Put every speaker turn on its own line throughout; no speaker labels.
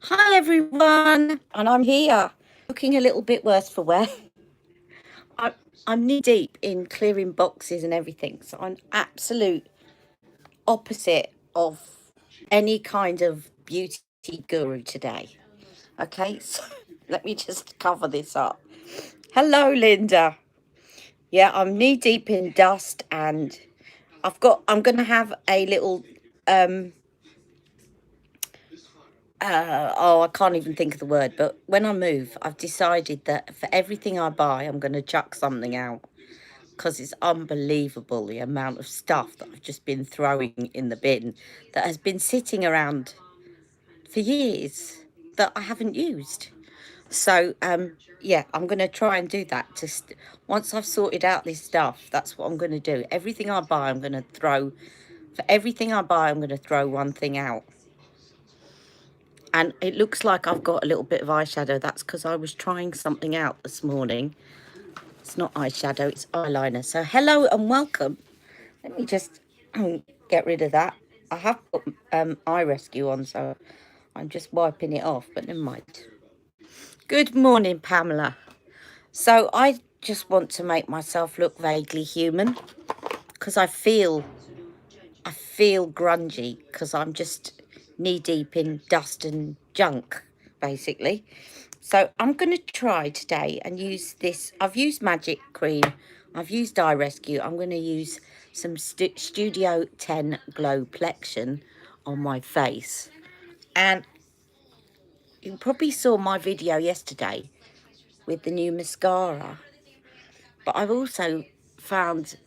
Hi everyone, and I'm here, looking a little bit worse for wear. I, I'm knee deep in clearing boxes and everything, so I'm absolute opposite of any kind of beauty guru today. Okay, so let me just cover this up. Hello, Linda. Yeah, I'm knee deep in dust, and I'm gonna have a little um I can't even think of the word, but when I move, I've decided that for everything I buy, I'm going to chuck something out because it's unbelievable the amount of stuff that I've just been throwing in the bin that has been sitting around for years that I haven't used. So, yeah, I'm going to try and do that. Once I've sorted out this stuff, that's what I'm going to do. Everything I buy, I'm going to throw. For everything I buy, I'm going to throw one thing out. And it looks like I've got a little bit of eyeshadow. That's because I was trying something out this morning. It's not eyeshadow, it's eyeliner. So hello and welcome. Let me just get rid of that. I have put eye rescue on, so I'm just wiping it off, but never mind. Good morning, Pamela. So I just want to make myself look vaguely human because I feel grungy because I'm just knee deep in dust and junk, basically. So I'm going to try today and use this. I've used Magic Cream. I've used Eye Rescue. I'm going to use some Studio 10 Glow Plexion on my face. And you probably saw my video yesterday with the new mascara. But I've also found,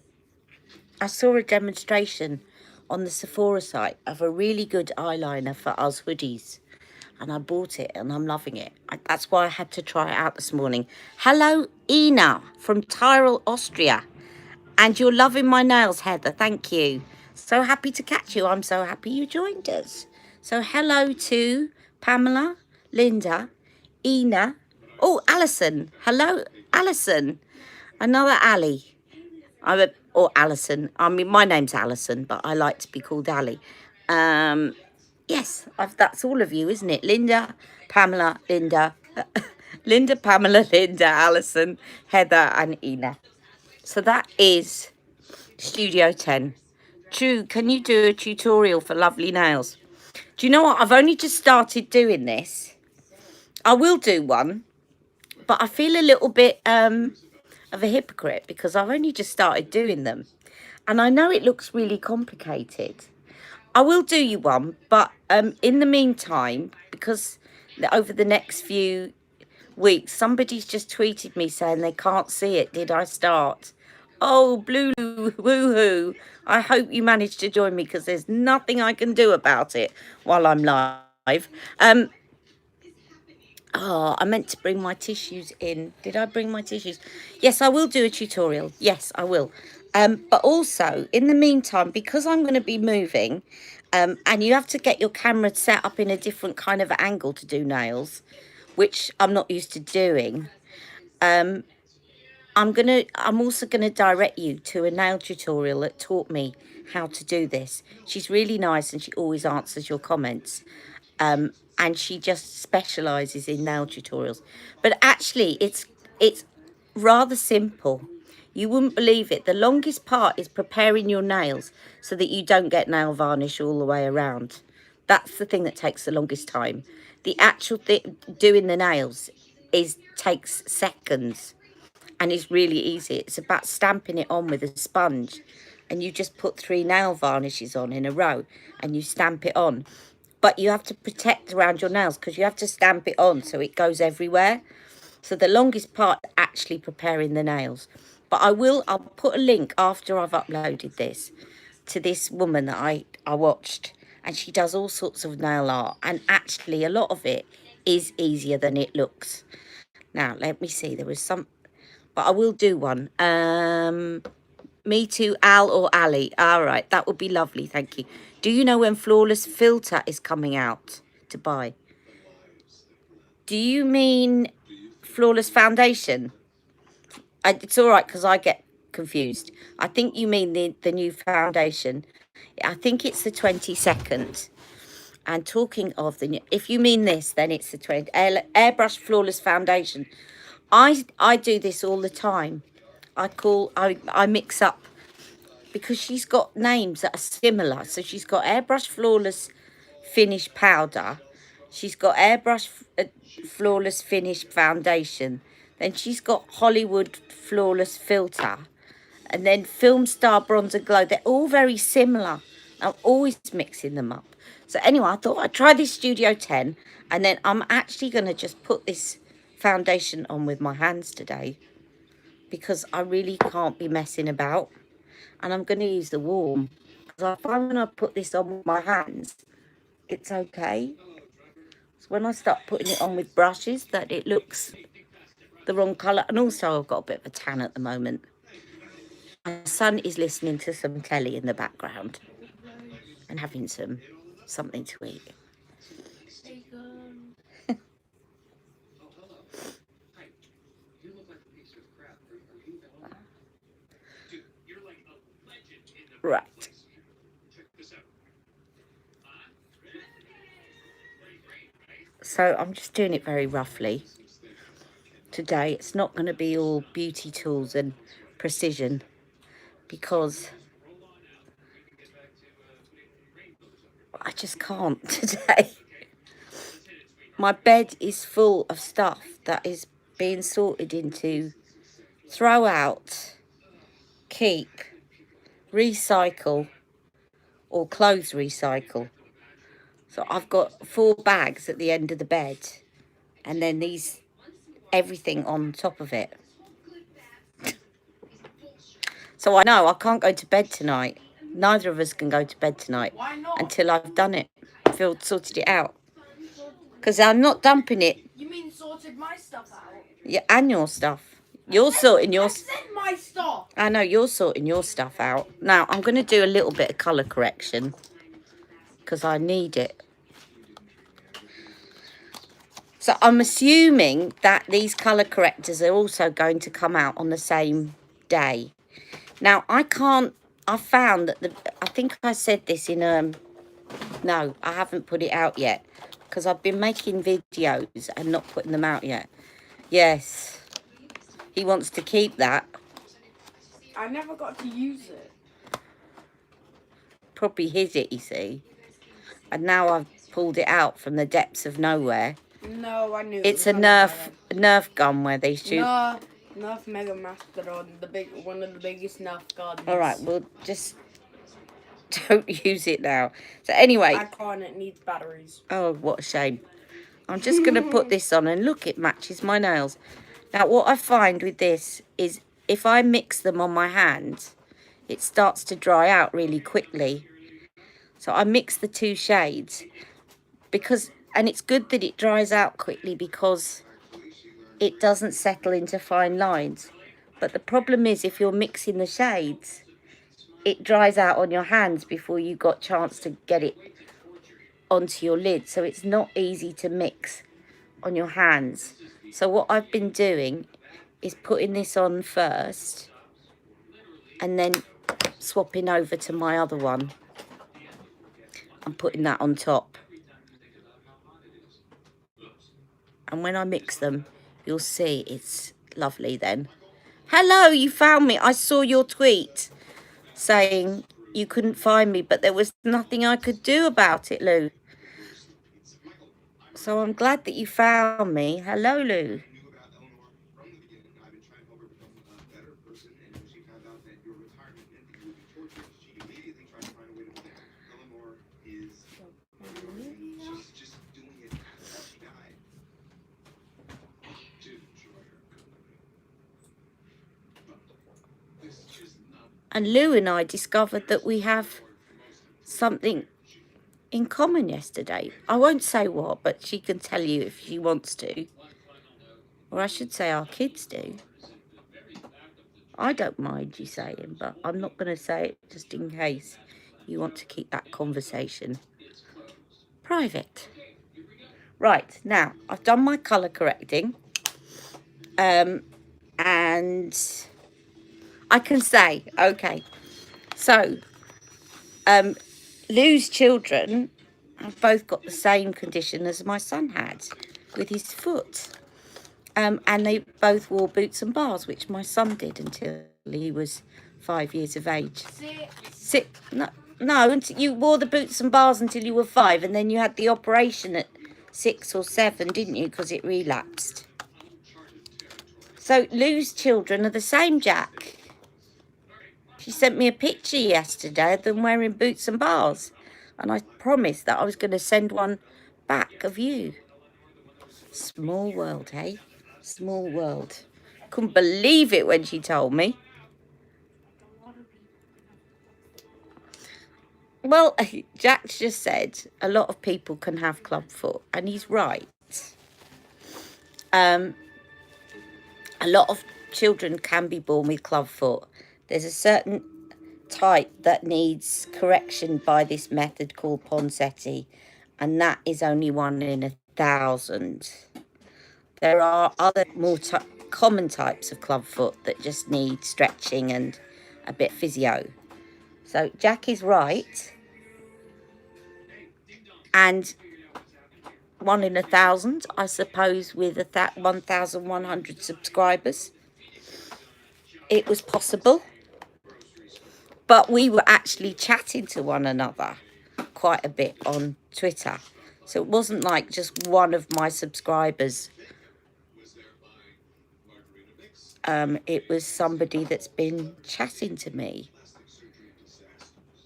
I saw a demonstration on the Sephora site of a really good eyeliner for us hoodies. And I bought it and I'm loving it. That's why I had to try it out this morning. Hello, Ina from Tyrol, Austria. And you're loving my nails, Heather. Thank you. So happy to catch you. I'm so happy you joined us. So hello to Pamela, Linda, Ina. Oh, Alison. Hello, Alison. Another Ali. Or Alison. I mean, my name's Alison, but I like to be called Ali. Yes, that's all of you, isn't it? Linda, Pamela, Linda, Linda, Pamela, Linda, Alison, Heather, and Ina. So that is Studio 10. True, can you do a tutorial for lovely nails? Do you know what? I've only just started doing this. I will do one, but I feel a little bit of a hypocrite because I've only just started doing them. And I know it looks really complicated. I will do you one, but in the meantime, because over the next few weeks, somebody's just tweeted me saying they can't see it. Did I start? Oh, blue woohoo. I hope you managed to join me because there's nothing I can do about it while I'm live. Oh, I meant to bring my tissues in. Did I bring my tissues? Yes, I will do a tutorial. Yes, I will. But also, in the meantime, because I'm going to be moving, and you have to get your camera set up in a different kind of angle to do nails, which I'm not used to doing. I'm also gonna direct you to a nail tutorial that taught me how to do this. She's really nice and she always answers your comments. And she just specializes in nail tutorials. But actually it's rather simple. You wouldn't believe it. The longest part is preparing your nails so that you don't get nail varnish all the way around. That's the thing that takes the longest time. The actual doing the nails takes seconds and it's really easy. It's about stamping it on with a sponge, and you just put 3 nail varnishes on in a row and you stamp it on. But you have to protect around your nails because you have to stamp it on so it goes everywhere. So the longest part is actually preparing the nails. But I'll put a link after I've uploaded this to this woman that I watched, and she does all sorts of nail art, and actually a lot of it is easier than it looks. Now let me see, there was some, but I will do one. Me too, Al or Ali. All right, that would be lovely. Thank you. Do you know when Flawless Filter is coming out to buy? Do you mean Flawless Foundation? It's all right because I get confused. I think you mean the new foundation. I think it's the 22nd. And talking of the, if you mean this, then it's the Airbrush Flawless Foundation. I do this all the time. I mix up, because she's got names that are similar. So she's got Airbrush Flawless Finish Powder. She's got Airbrush Flawless Finish Foundation. Then she's got Hollywood Flawless Filter. And then Film Star Bronzer Glow. They're all very similar. I'm always mixing them up. So anyway, I thought I'd try this Studio 10. And then I'm actually going to just put this foundation on with my hands today, because I really can't be messing about. And I'm going to use the warm, because I find when I put this on with my hands, it's okay. So when I start putting it on with brushes, that it looks the wrong colour. And also I've got a bit of a tan at the moment. My son is listening to some telly in the background and having something to eat. Right. So I'm just doing it very roughly today. It's not going to be all beauty tools and precision, because I just can't today. My bed is full of stuff that is being sorted into throw out, keep, recycle, or clothes recycle. So I've got 4 bags at the end of the bed, and then everything on top of it. So I know I can't go to bed tonight. Neither of us can go to bed tonight.
Why not?
Until I've done it, sorted it out. Because I'm not dumping it.
You mean sorted my stuff out?
Yeah, and your stuff. You're sorting your...
I said my stuff.
I know, you're sorting your stuff out. Now, I'm going to do a little bit of colour correction, because I need it. So I'm assuming that these colour correctors are also going to come out on the same day. Now, I found that I think I said this in, no, I haven't put it out yet, because I've been making videos and not putting them out yet. Yes, he wants to keep that.
I never got to use it.
Probably hid it, you see. And now I've pulled it out from the depths of nowhere.
No, I knew.
It's a Nerf gun where they shoot.
Nerf Mega Mastodon, one of the biggest Nerf guns.
All right, well, just don't use it now. So anyway.
I can't, it needs batteries.
Oh, what a shame. I'm just going to put this on, and look, it matches my nails. Now, what I find with this is if I mix them on my hands, it starts to dry out really quickly. So I mix the 2 shades, and it's good that it dries out quickly, because it doesn't settle into fine lines. But the problem is, if you're mixing the shades, it dries out on your hands before you got a chance to get it onto your lid. So it's not easy to mix on your hands. So what I've been doing is putting this on first, and then swapping over to my other one and putting that on top. And when I mix them, you'll see it's lovely then. Hello, you found me. I saw your tweet saying you couldn't find me, but there was nothing I could do about it, Lou. So I'm glad that you found me. Hello, Lou. And Lou and I discovered that we have something in common yesterday. I won't say what, but she can tell you if she wants to. Or I should say our kids do. I don't mind you saying, but I'm not going to say it just in case you want to keep that conversation private. Right, now, I've done my colour correcting. And I can say, okay, so Lou's children I've both got the same condition as my son had with his foot. And they both wore boots and bars, which my son did until he was 5 years of age. No, you wore the boots and bars until you were 5, and then you had the operation at 6 or 7, didn't you? Because it relapsed. So Lou's children are the same, Jack. She sent me a picture yesterday of them wearing boots and bars, and I promised that I was going to send one back of you. Small world, hey? Small world. Couldn't believe it when she told me. Well, Jack's just said a lot of people can have clubfoot, and he's right. A lot of children can be born with clubfoot. There's a certain type that needs correction by this method called Ponseti, and that is only 1 in 1,000. There are other more common types of clubfoot that just need stretching and a bit physio. So Jack is right. And 1 in 1,000, I suppose, with 1,100 subscribers, it was possible. But we were actually chatting to one another quite a bit on Twitter. So it wasn't like just one of my subscribers. It was somebody that's been chatting to me.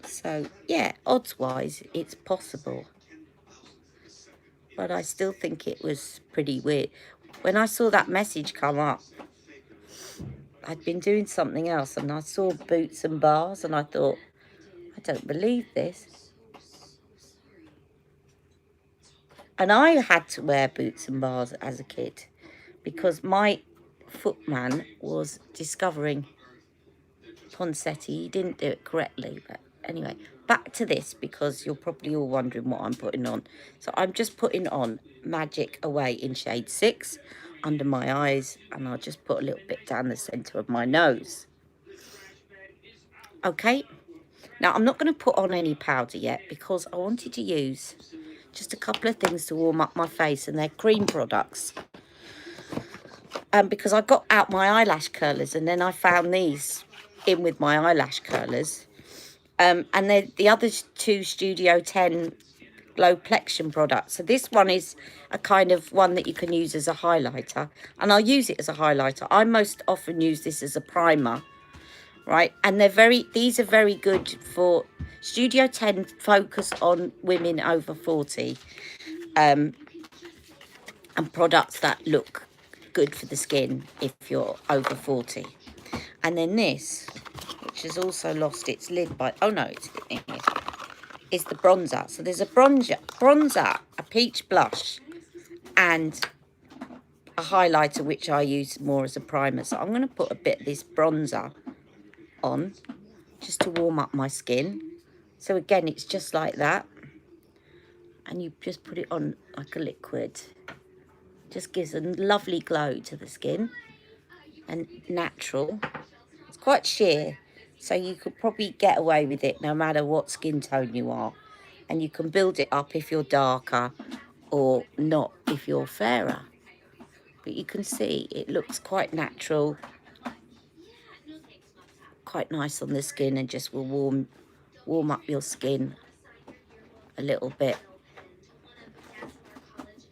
So, yeah, odds-wise, it's possible. But I still think it was pretty weird. When I saw that message come up, I'd been doing something else, and I saw boots and bars, and I thought, I don't believe this. And I had to wear boots and bars as a kid because my footman was discovering Ponseti. He didn't do it correctly, but anyway, back to this, because you're probably all wondering what I'm putting on. So I'm just putting on Magic Away in shade 6 under my eyes, and I'll just put a little bit down the centre of my nose. Okay, now I'm not going to put on any powder yet because I wanted to use just a couple of things to warm up my face, and they're cream products. Because I got out my eyelash curlers, and then I found these in with my eyelash curlers. And then the other 2 Studio 10 Glow Plexion products. So this one is a kind of one that you can use as a highlighter, and I'll use it as a highlighter. I most often use this as a primer, right? And these are very good for Studio 10, focus on women over 40, and products that look good for the skin if you're over 40. And then this, which has also lost its lid by, oh no, it's in here, is the bronzer. So there's a bronzer, a peach blush, and a highlighter, which I use more as a primer. So I'm going to put a bit of this bronzer on just to warm up my skin. So again, it's just like that, and you just put it on like a liquid. Just gives a lovely glow to the skin, and natural. It's quite sheer, so you could probably get away with it no matter what skin tone you are, and you can build it up if you're darker or not if you're fairer. But you can see it looks quite natural, quite nice on the skin, and just will warm up your skin a little bit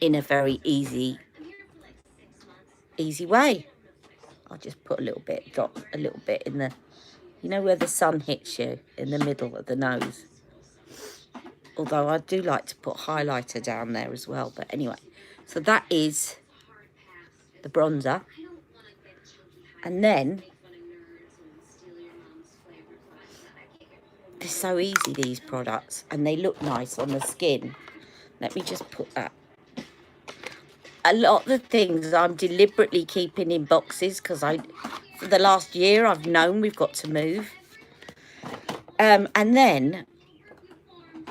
in a very easy way. I'll just put a little bit in the, you know, where the sun hits you, in the middle of the nose. Although I do like to put highlighter down there as well. But anyway, so that is the bronzer. And then, they're so easy, these products, and they look nice on the skin. Let me just put that. A lot of the things I'm deliberately keeping in boxes because for the last year, I've known we've got to move. And then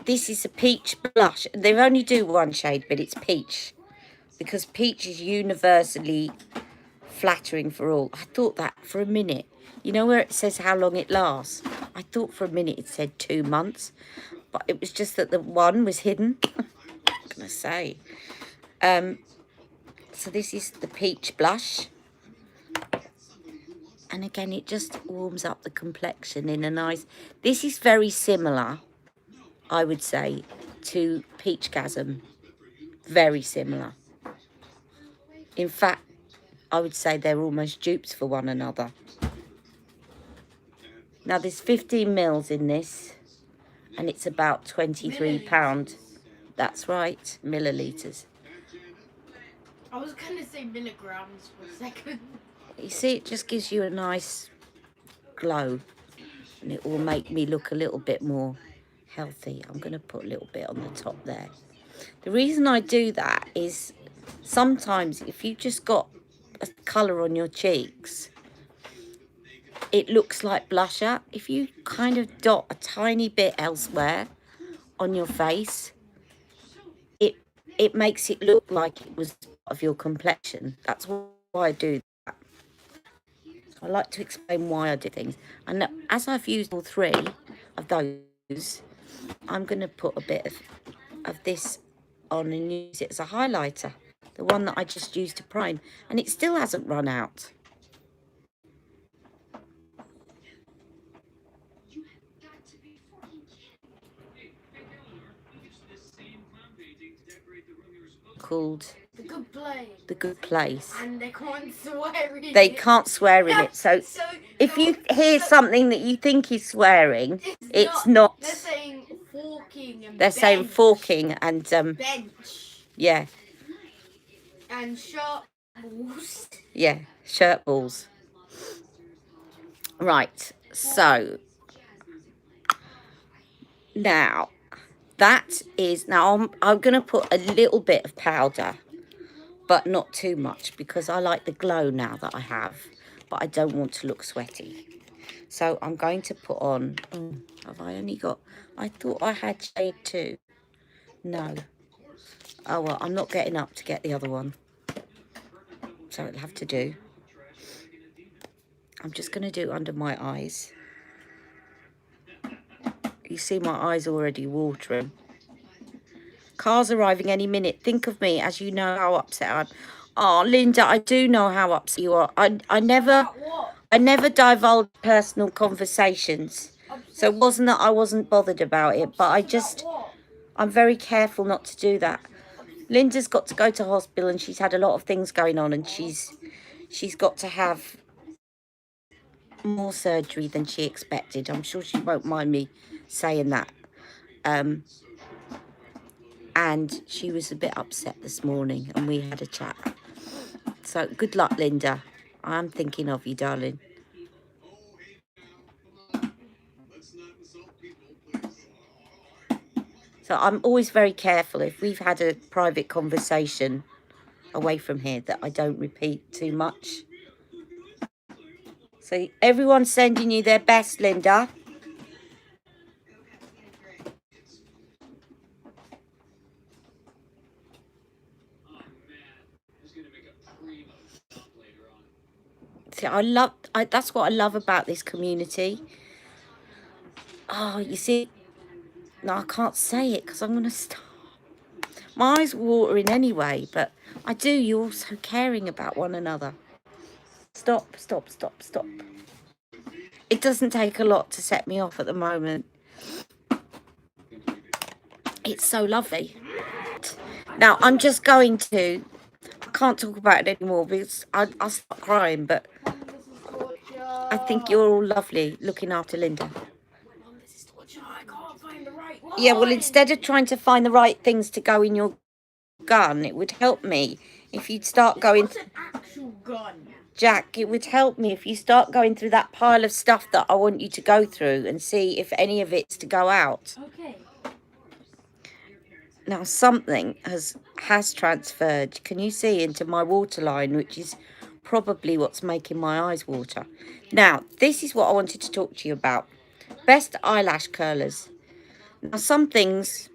this is a peach blush. They only do 1 shade, but it's peach, because peach is universally flattering for all. I thought that for a minute. You know where it says how long it lasts? I thought for a minute it said 2 months, but it was just that the one was hidden. What can I say? So this is the peach blush. And again, it just warms up the complexion in a nice... This is very similar, I would say, to Peachgasm. Very similar. In fact, I would say they're almost dupes for one another. Now, there's 15 mils in this, and it's about £23. That's right, millilitres.
I was going to say milligrams for a second.
You see, it just gives you a nice glow, and it will make me look a little bit more healthy. I'm going to put a little bit on the top there. The reason I do that is sometimes if you just got a colour on your cheeks, it looks like blusher. If you kind of dot a tiny bit elsewhere on your face, it makes it look like it was part of your complexion. That's why I do that. I like to explain why I do things. And as I've used all three of those, I'm going to put a bit of this on and use it as a highlighter. The one that I just used to prime. And it still hasn't run out. Called
The Good Place.
The Good Place.
And they can't swear in it.
They can't swear in it. So if you hear something that you think is swearing, it's not.
They're saying forking and
They're saying forking and
bench.
Yeah.
And shirt balls.
Yeah, shirt balls. Right. So now that is I'm going to put a little bit of powder, but not too much, because I like the glow now that I have, but I don't want to look sweaty. So I'm going to put on, have I only got, I thought I had shade 2. No. Oh, well, I'm not getting up to get the other one. So it'll have to do. I'm just going to do under my eyes. You see my eyes already watering. Car's arriving any minute. Think of me as you know how upset I'm. Oh, Linda, I do know how upset you are. I never divulge personal conversations. So it wasn't that I wasn't bothered about it, but I'm very careful not to do that. Linda's got to go to hospital and she's had a lot of things going on, and she's got to have more surgery than she expected. I'm sure she won't mind me saying that. And she was a bit upset this morning and we had a chat. So good luck, Linda. I'm thinking of you, darling. So I'm always very careful if we've had a private conversation away from here that I don't repeat too much. So everyone's sending you their best, Linda. See, that's what I love about this community. Oh, you see, no, I can't say it because I'm going to stop. My eyes are watering anyway, but I do. You're also caring about one another. Stop, stop, stop, stop. It doesn't take a lot to set me off at the moment. It's so lovely. Now, I'm just going to... I can't talk about it anymore because I'll start crying, but I think you're all lovely looking after Linda. Yeah, well, instead of trying to find the right things to go in your gun, it would help me if you'd start going...
It's an actual gun.
Jack, it would help me if you start going through that pile of stuff that I want you to go through and see if any of it's to go out.
Okay.
Now, something has transferred, can you see, into my waterline, which is probably what's making my eyes water. Now, this is what I wanted to talk to you about. Best eyelash curlers. Now, some things,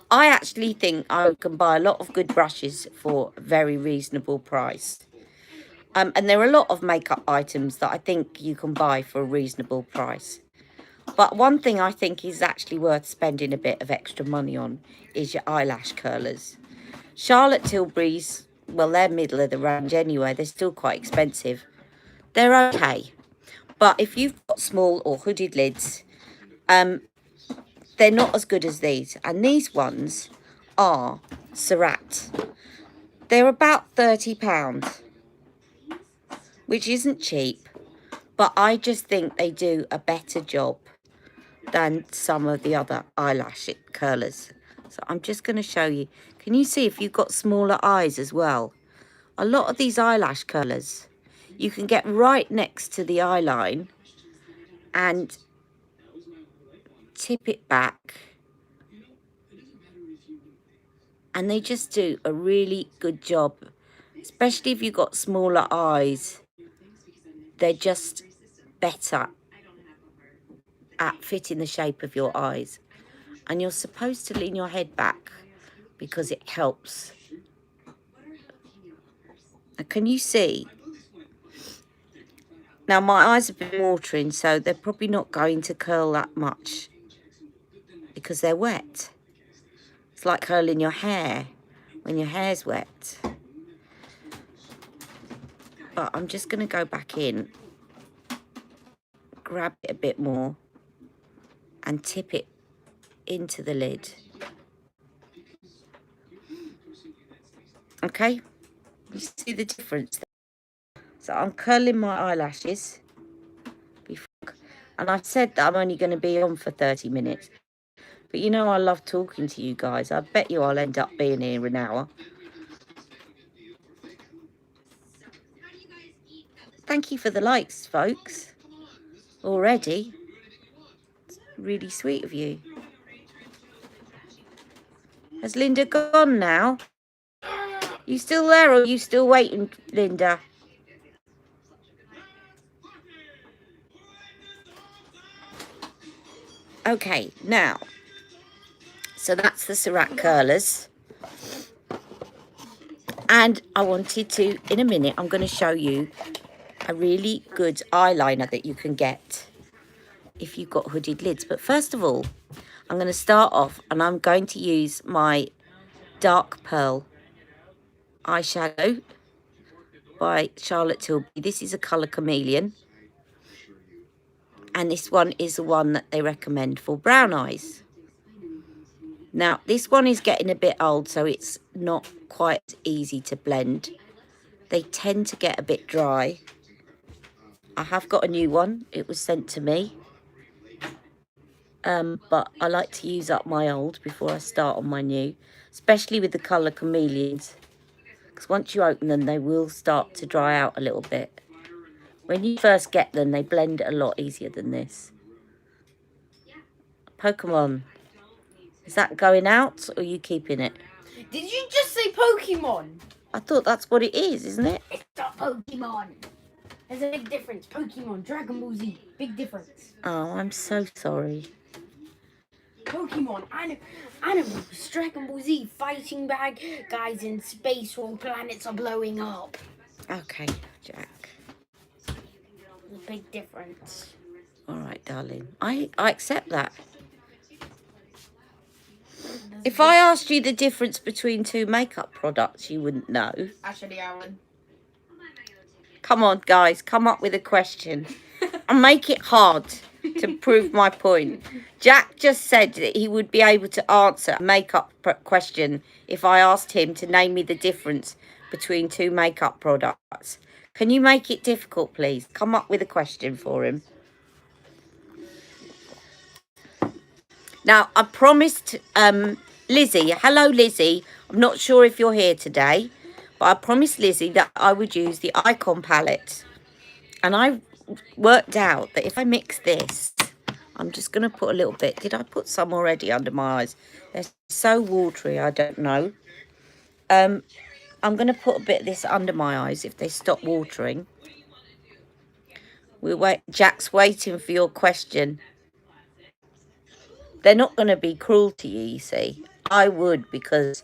I actually think I can buy a lot of good brushes for a very reasonable price. And there are a lot of makeup items that I think you can buy for a reasonable price. But one thing I think is actually worth spending a bit of extra money on is your eyelash curlers. Charlotte Tilbury's, well, they're middle of the range anyway. They're still quite expensive. They're okay. But if you've got small or hooded lids, they're not as good as these. And these ones are Surat. They're about £30, which isn't cheap. But I just think they do a better job than some of the other eyelash curlers. So I'm just going to show you. Can you see if you've got smaller eyes as well? A lot of these eyelash curlers, you can get right next to the eye line and tip it back. And they just do a really good job, especially if you've got smaller eyes. They're just better at fitting the shape of your eyes. And you're supposed to lean your head back because it helps. Now, can you see? Now, my eyes have been watering, so they're probably not going to curl that much because they're wet. It's like curling your hair when your hair's wet. But I'm just going to go back in, grab it a bit more and tip it into the lid. Okay, you see the difference there? So I'm curling my eyelashes before, and I said that I'm only going to be on for 30 minutes. But you know I love talking to you guys. I bet you I'll end up being here an hour. Thank you for the likes, folks. Already. It's really sweet of you. Has Linda gone now? You still there or are you still waiting, Linda? Okay, now. So that's the Surat curlers. And I wanted to, in a minute, I'm going to show you a really good eyeliner that you can get if you've got hooded lids. But first of all, I'm going to start off and I'm going to use my Dark Pearl eyeshadow by Charlotte Tilbury. This is a colour chameleon. And this one is the one that they recommend for brown eyes. Now, this one is getting a bit old, so it's not quite easy to blend. They tend to get a bit dry. I have got a new one. It was sent to me. But I like to use up my old before I start on my new, especially with the colour chameleons. Because once you open them, they will start to dry out a little bit. When you first get them, they blend a lot easier than this. Pokemon. Is that going out or are you keeping it?
Did you just say Pokemon?
I thought that's what it is, isn't it?
It's not Pokemon. There's a big difference. Pokemon, Dragon Ball Z, big difference.
Oh, I'm so sorry.
Pokemon, animals, Dragon Ball Z, fighting bad guys in space while planets are blowing up.
Okay, Jack.
There's a big difference.
All right, darling. I accept that. If I asked you the difference between two makeup products, you wouldn't know.
Actually, I would.
Come on, guys. Come up with a question. And make it hard to prove my point. Jack just said that he would be able to answer a makeup question if I asked him to name me the difference between two makeup products. Can you make it difficult, please? Come up with a question for him. Now, I promised Lizzie, hello Lizzie, I'm not sure if you're here today, but I promised Lizzie that I would use the Icon palette. And I worked out that if I mix this, I'm just going to put a little bit. Did I put some already under my eyes? They're so watery, I don't know. I'm going to put a bit of this under my eyes if they stop watering. Jack's waiting for your question. They're not going to be cruel to you, you see. I would, because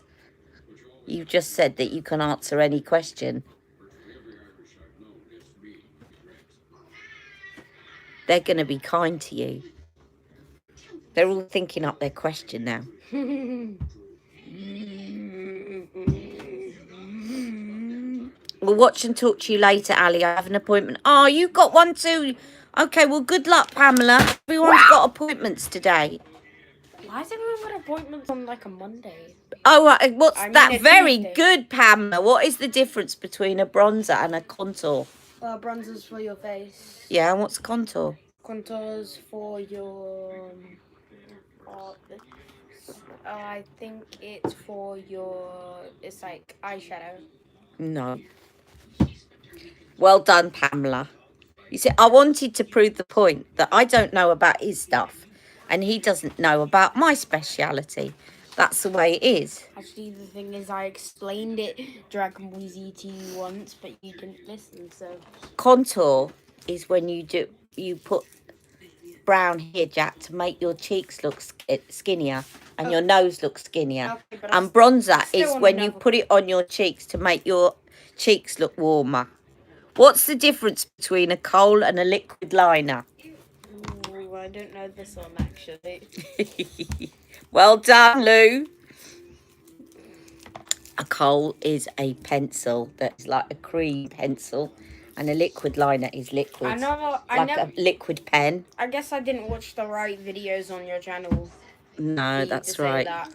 you just said that you can answer any question. They're going to be kind to you. They're all thinking up their question now. We'll watch and talk to you later, Ali. I have an appointment. Oh, you've got one too. Okay, well, good luck, Pamela. Everyone's got appointments today.
Why has everyone got appointments on like a Monday?
Oh, what's
I mean
that?
a
Very
Tuesday.
good, Pamela. What is the difference between a bronzer and a contour?
Bronzers for your face.
Yeah, and what's contour?
Contours for your. I think it's for your. It's like eyeshadow.
No. Well done, Pamela. You see, I wanted to prove the point that I don't know about his stuff and he doesn't know about my speciality. That's the way it is.
Actually, the thing is, I explained it, Dragon Ball Z, to you once, but you didn't listen, so.
Contour is when you put brown here, Jack, to make your cheeks look skinnier and your nose look skinnier.
Okay, but
And bronzer
still
is
wanna
when
know
you
the-
put it on your cheeks to make your cheeks look warmer. What's the difference between a kohl and a liquid liner?
Ooh, I don't know this one, actually.
Well done, Lou. A kohl is a pencil that's like a cream pencil, and a liquid liner is liquid. A liquid pen.
I guess I didn't watch the right videos on your channel.
No,
for you
that's
to say
right.
that.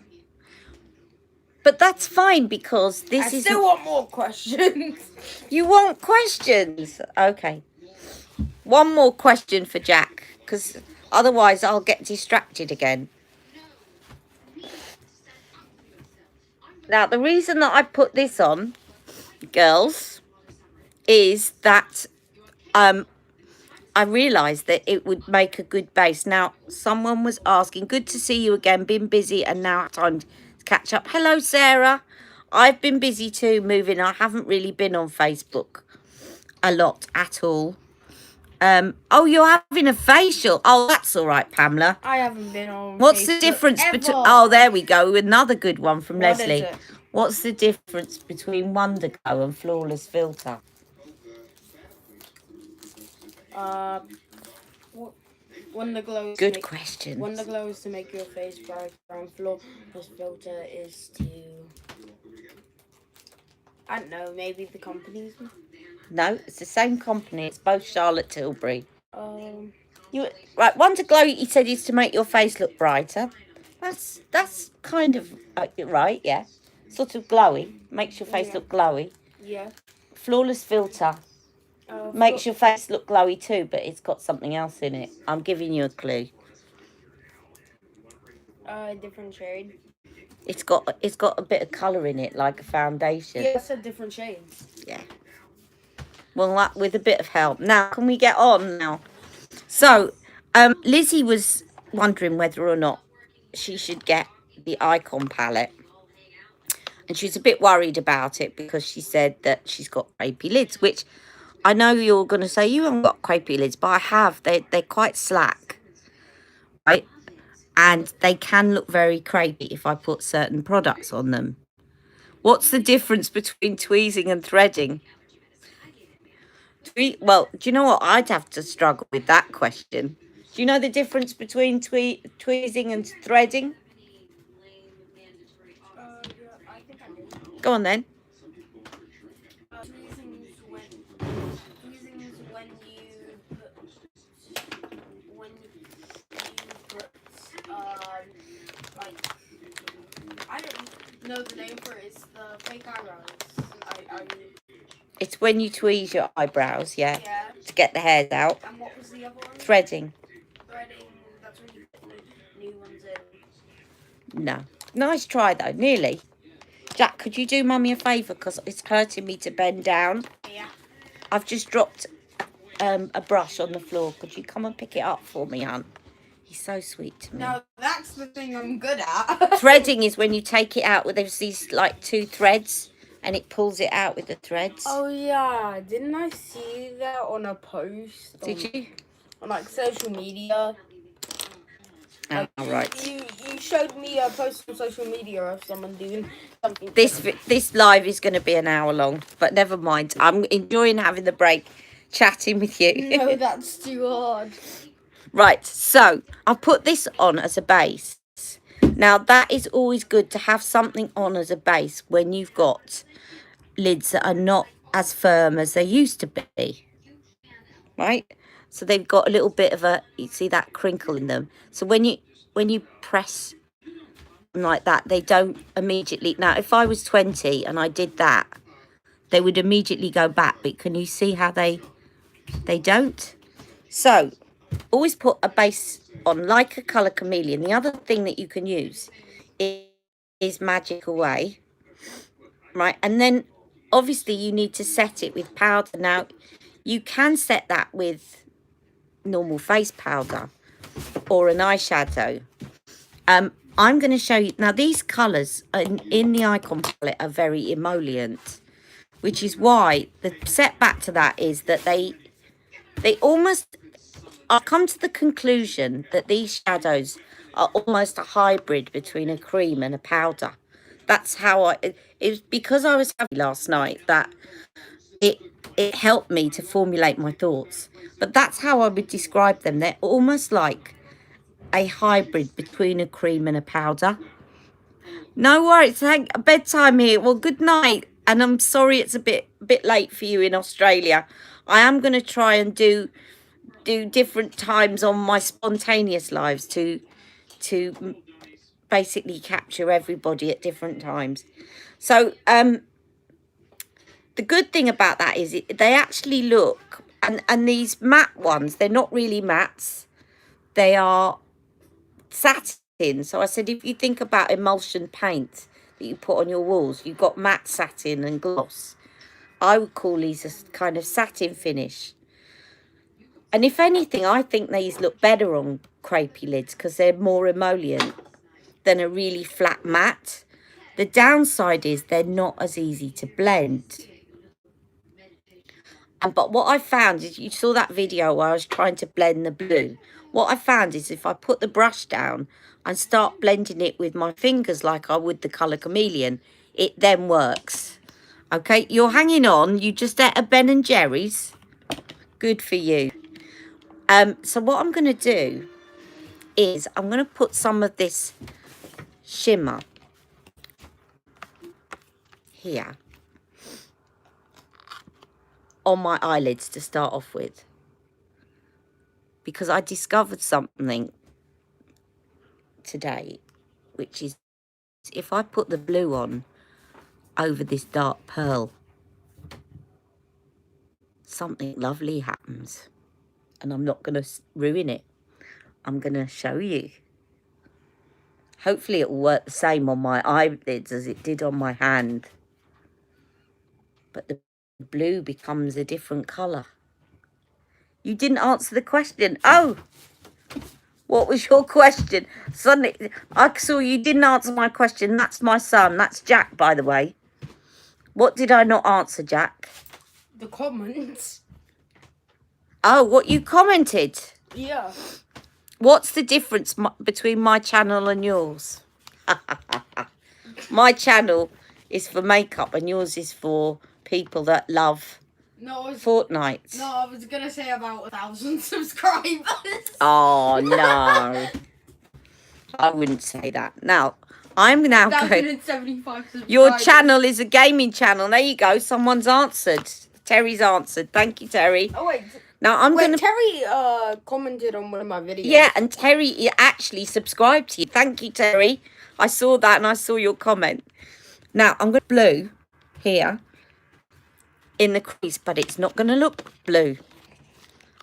But that's fine because
I
this is.
still want more questions.
You want questions? Okay. One more question for Jack, because otherwise I'll get distracted again. Now, the reason that I put this on, girls, is that I realised that it would make a good base. Now, someone was asking, good to see you again, been busy and now time to catch up. Hello, Sarah. I've been busy too, moving. I haven't really been on Facebook a lot at all. Oh, you're having a facial. Oh, that's all right, Pamela.
I haven't been on
What's
Facebook
the difference between...
ever.
Oh, there we go. Another good one from
What is
Leslie.
it?
What's the difference between Wonder Glow and Flawless Filter?
Wonder Glow is
Good question.
Wonder Glow is to make your face brighter, and Flawless Filter is to... I don't know, maybe the company's...
No, it's the same company. It's both Charlotte Tilbury.
You
Right, Wonder Glow, he said, is to make your face look brighter. That's kind of right, yeah. Sort of glowy. Makes your face look glowy.
Yeah.
Flawless Filter makes your face look glowy too, but it's got something else in it. I'm giving you a clue.
Different shade.
It's got a bit of colour in it, like a foundation.
Yeah, it's a different shade.
Yeah. Well, that, with a bit of help. Now, can we get on now? So, Lizzie was wondering whether or not she should get the Icon palette. And she's a bit worried about it because she said that she's got crepey lids, which I know you're going to say you haven't got crepey lids, but I have. They're quite slack, right? And they can look very crepey if I put certain products on them. What's the difference between tweezing and threading? Well, do you know what? I'd have to struggle with that question. Do you know the difference between tweezing and threading?
Yeah, I think I do.
Go on then.
Tweezing is when you put like, I don't know the name for it. It's the fake eyebrows.
It's when you tweeze your eyebrows, yeah,
Yeah.
to get the hairs out.
And what was the other one?
Threading.
Threading. That's when you put the new ones in.
No. Nice try, though. Nearly. Jack, could you do Mummy a favour? Because it's hurting me to bend down.
Yeah.
I've just dropped a brush on the floor. Could you come and pick it up for me, hon? He's so sweet to me.
No, that's the thing I'm good at.
Threading is when you take it out with these, like, 2 threads. And it pulls it out with the threads.
Oh yeah, didn't I see that on a post?
Did you?
On like social media.
Oh, right.
You showed me a post on social media of someone doing something.
This live is going to be an hour long, but never mind. I'm enjoying having the break, chatting with you.
No, that's too hard.
Right, so I'll put this on as a base. Now, that is always good to have something on as a base when you've got lids that are not as firm as they used to be. Right? So they've got a little bit of a, you see that crinkle in them. So when you press them like that, they don't immediately. Now, if I was 20 and I did that, they would immediately go back. But can you see how they don't? So always put a base on like a colour chameleon. The other thing that you can use is Magic Away, right? And then obviously you need to set it with powder. Now you can set that with normal face powder or an eyeshadow. I'm going to show you now. These colours in the Icon palette are very emollient, which is why the setback to that is that they almost, I've come to the conclusion that these shadows are almost a hybrid between a cream and a powder. That's how it was because I was happy last night that it helped me to formulate my thoughts. But that's how I would describe them. They're almost like a hybrid between a cream and a powder. No worries. Thank bedtime here. Well, good night. And I'm sorry it's a bit late for you in Australia. I am going to try and do different times on my spontaneous lives to basically capture everybody at different times. So the good thing about that is they actually look, and these matte ones, they're not really mattes, they are satin. So I said, if you think about emulsion paint that you put on your walls, you've got matte satin and gloss. I would call these a kind of satin finish. And if anything, I think these look better on crepey lids because they're more emollient than a really flat matte. The downside is they're not as easy to blend. But what I found is, you saw that video where I was trying to blend the blue. What I found is if I put the brush down and start blending it with my fingers like I would the colour chameleon, it then works. Okay, you're hanging on. You just ate a Ben & Jerry's. Good for you. So what I'm going to do is I'm going to put some of this shimmer here on my eyelids to start off with, because I discovered something today, which is if I put the blue on over this dark pearl, something lovely happens. And I'm not going to ruin it. I'm going to show you. Hopefully it will work the same on my eyelids as it did on my hand. But the blue becomes a different colour. You didn't answer the question. Oh, what was your question? Suddenly, I saw you didn't answer my question. That's my son. That's Jack, by the way. What did I not answer, Jack?
The comments.
Oh, what you commented?
Yeah.
What's the difference between my channel and yours? My channel is for makeup and yours is for people that love Fortnite.
No, I was gonna say about 1,000 subscribers.
Oh no, I wouldn't say that. Now I'm now going.
1,075 subscribers.
Your channel is a gaming channel. There you go. Someone's answered. Terry's answered. Thank you, Terry.
Oh wait.
Now I'm gonna.
Terry commented on one of my videos.
Yeah, and Terry actually subscribed to you. Thank you, Terry. I saw that and I saw your comment. Now I'm going to blue here in the crease, but it's not going to look blue.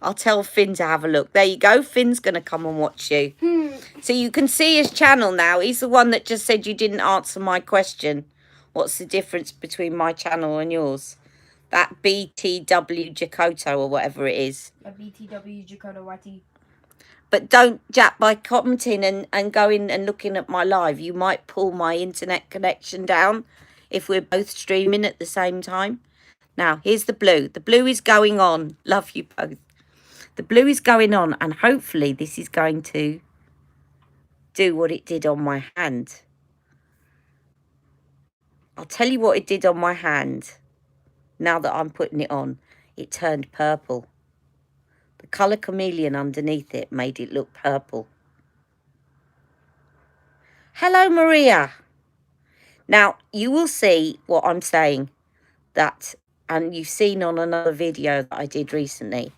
I'll tell Finn to have a look. There you go. Finn's going to come and watch you. So you can see his channel now. He's the one that just said you didn't answer my question. What's the difference between my channel and yours? That BTW Jakoto or whatever it is.
A BTW Jakoto YT.
But don't, Jack, by commenting and going and looking at my live, you might pull my internet connection down if we're both streaming at the same time. Now, here's the blue. The blue is going on. Love you both. The blue is going on, and hopefully this is going to do what it did on my hand. I'll tell you what it did on my hand. Now that I'm putting it on, it turned purple. The colour chameleon underneath it made it look purple. Hello, Maria. Now, you will see what I'm saying, that, and you've seen on another video that I did recently,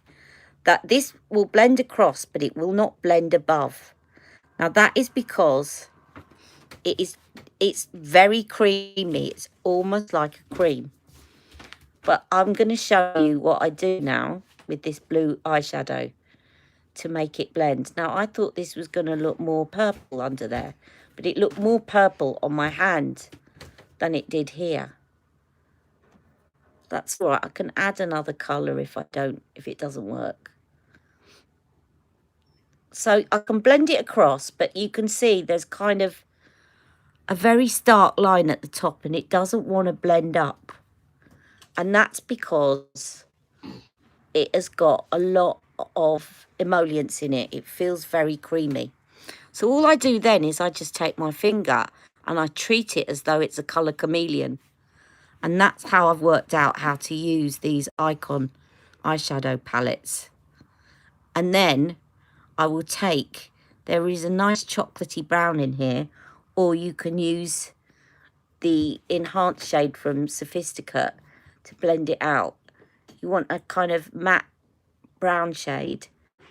that this will blend across, but it will not blend above. Now, that is because it's very creamy. It's almost like a cream. But I'm going to show you what I do now with this blue eyeshadow to make it blend. Now, I thought this was going to look more purple under there, but it looked more purple on my hand than it did here. That's all right. I can add another colour if it doesn't work. So I can blend it across, but you can see there's kind of a very stark line at the top, and it doesn't want to blend up. And that's because it has got a lot of emollients in it. It feels very creamy. So all I do then is I just take my finger and I treat it as though it's a colour chameleon. And that's how I've worked out how to use these Icon eyeshadow palettes. And then I will take, there is a nice chocolatey brown in here, or you can use the enhanced shade from Sophisticate to blend it out. You want a kind of matte brown shade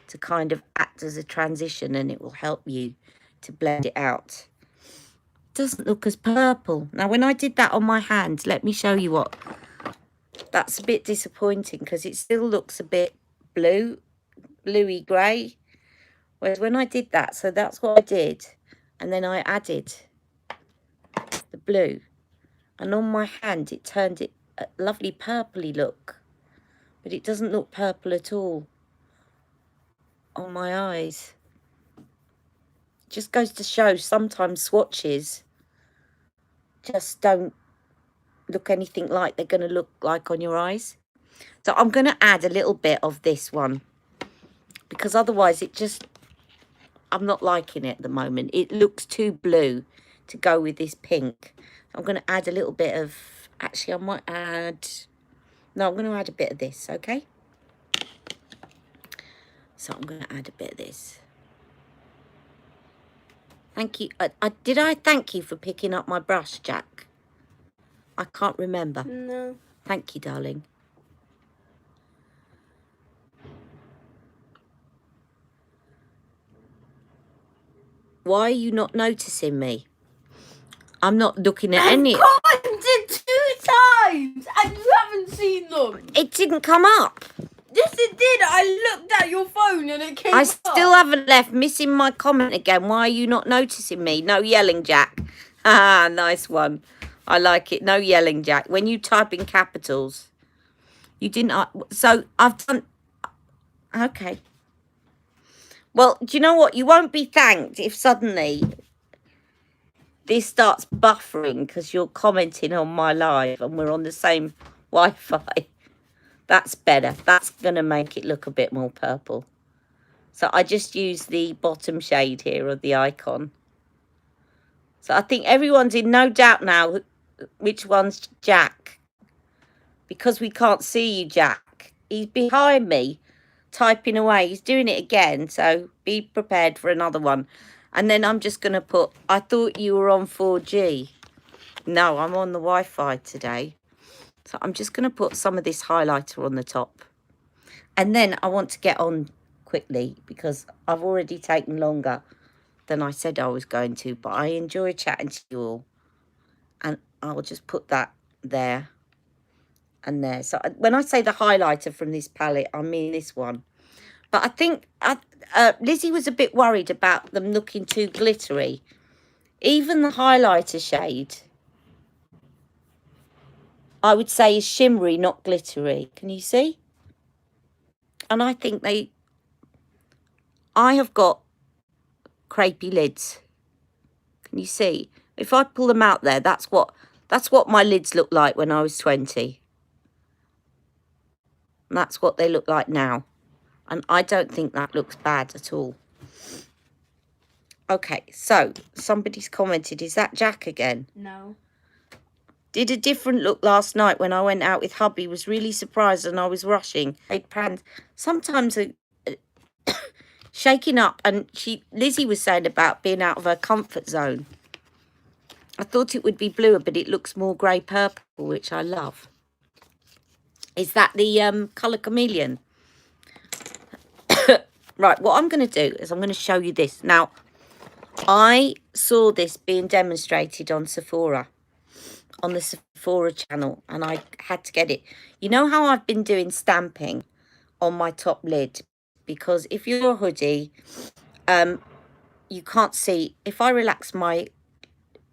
to kind of act as a transition, and it will help you to blend it out. Doesn't look as purple. Now, when I did that on my hand, let me show you what. That's a bit disappointing because it still looks a bit bluey grey. Whereas when I did that, so that's what I did. And then I added the blue. And on my hand, it turned it a lovely purpley look. But it doesn't look purple at all on my eyes. Just goes to show sometimes swatches just don't look anything like they're going to look like on your eyes. So I'm going to add a little bit of this one, because otherwise it just, I'm not liking it at the moment. It looks too blue to go with this pink. I'm going to add a little bit of, actually I might add, no, I'm going to add a bit of this, okay? So I'm going to add a bit of this. Thank you. Did I thank you for picking up my brush, Jack? I can't remember.
No.
Thank you, darling. Why are you not noticing me? I'm not looking at any.
I've commented 2 times and you haven't seen them.
It didn't come up.
Yes, it did. I looked at your phone and it came
I
up.
still haven't left. Missing my comment again. Why are you not noticing me? No yelling, Jack. Ah, nice one. I like it. No yelling, Jack. When you type in capitals, you didn't. So I've done. Okay. Well, do you know what? You won't be thanked if suddenly this starts buffering because you're commenting on my live and we're on the same Wi-Fi. That's better. That's going to make it look a bit more purple. So I just use the bottom shade here of the Icon. So I think everyone's in no doubt now which one's Jack. Because we can't see you, Jack. He's behind me, typing away. He's doing it again, so be prepared for another one. And then I'm just going to put, I thought you were on 4G. No, I'm on the Wi-Fi today. So I'm just going to put some of this highlighter on the top. And then I want to get on quickly because I've already taken longer than I said I was going to. But I enjoy chatting to you all. And I'll just put that there and there. So when I say the highlighter from this palette, I mean this one. But I think Lizzie was a bit worried about them looking too glittery. Even the highlighter shade, I would say, is shimmery, not glittery. Can you see? And I think I have got crepey lids. Can you see? If I pull them out there, that's what my lids looked like when I was 20. And that's what they look like now. And I don't think that looks bad at all. Okay, so somebody's commented, is that Jack again?
No.
Did a different look last night when I went out with hubby. Was really surprised and I was rushing. Sometimes shaking up. And Lizzie was saying about being out of her comfort zone. I thought it would be bluer, but it looks more grey purple, which I love. Is that the colour chameleon? Right, what I'm going to do is I'm going to show you this. Now, I saw this being demonstrated on Sephora, on the Sephora channel, and I had to get it. You know how I've been doing stamping on my top lid? Because if you're a hoodie, you can't see. If I relax my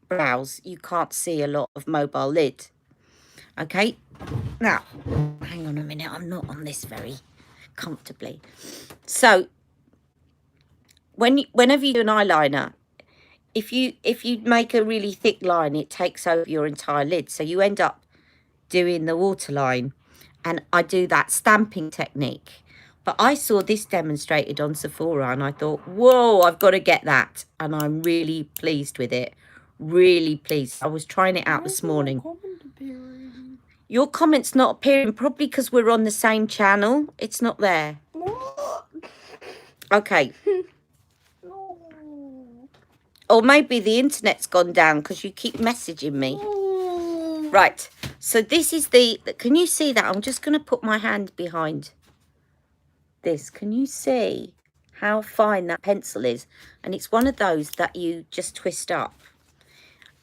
brows, you can't see a lot of mobile lid. Okay, now, hang on a minute. I'm not on this very comfortably. So, whenever you do an eyeliner, if you make a really thick line, it takes over your entire lid. So you end up doing the waterline, and I do that stamping technique. But I saw this demonstrated on Sephora, and I thought, whoa, I've got to get that. And I'm really pleased with it. Really pleased. I was trying it out this morning. Your comment's not appearing, probably because we're on the same channel. It's not there. Okay. Or maybe the internet's gone down because you keep messaging me. Right. So this is can you see that? I'm just going to put my hand behind this. Can you see how fine that pencil is? And it's one of those that you just twist up.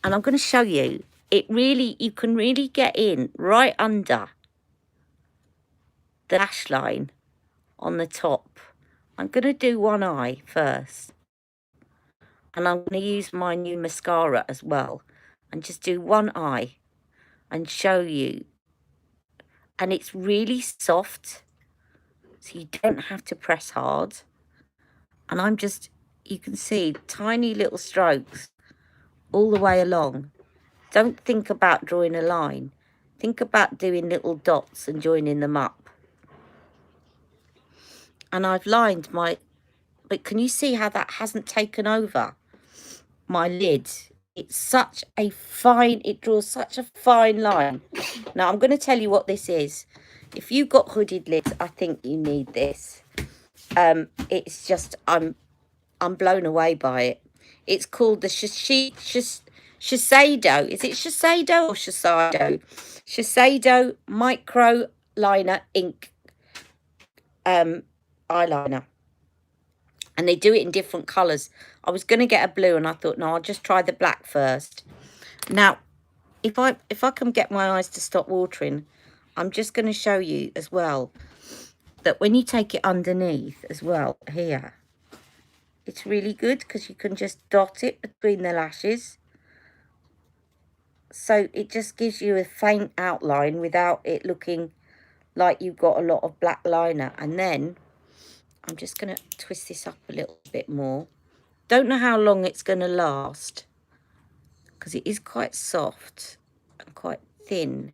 And I'm going to show you. You can really get in right under the lash line on the top. I'm going to do one eye first. And I'm going to use my new mascara as well. And just do one eye and show you. And it's really soft. So you don't have to press hard. And you can see tiny little strokes all the way along. Don't think about drawing a line. Think about doing little dots and joining them up. And I've lined but can you see how that hasn't taken over my lid? It's such a fine, it draws such a fine line. Now I'm going to tell you what this is. If you've got hooded lids, I think you need this. It's just, I'm blown away by it. It's called the Shiseido. Is it Shiseido or Shiseido? Shiseido Micro Liner Ink eyeliner. And they do it in different colours. I was going to get a blue and I thought, no, I'll just try the black first. Now, if I can get my eyes to stop watering, I'm just going to show you as well that when you take it underneath as well, here, it's really good because you can just dot it between the lashes. So it just gives you a faint outline without it looking like you've got a lot of black liner. And then I'm just going to twist this up a little bit more. Don't know how long it's going to last because it is quite soft and quite thin.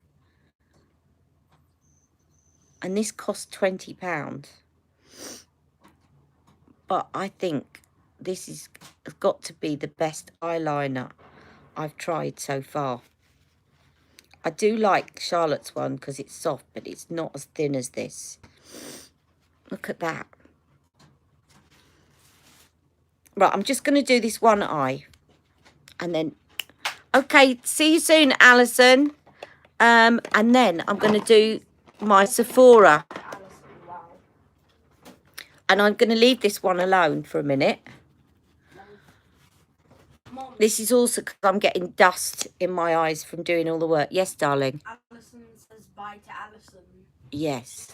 And this cost £20. But I think this has got to be the best eyeliner I've tried so far. I do like Charlotte's one because it's soft, but it's not as thin as this. Look at that. Right, I'm just going to do this one eye. And then, okay, see you soon, Alison. And then I'm going to do my Sephora. And I'm going to leave this one alone for a minute.
Mom,
This is also because I'm getting dust in my eyes from doing all the work. Yes, darling?
Alison says bye to Alison.
Yes.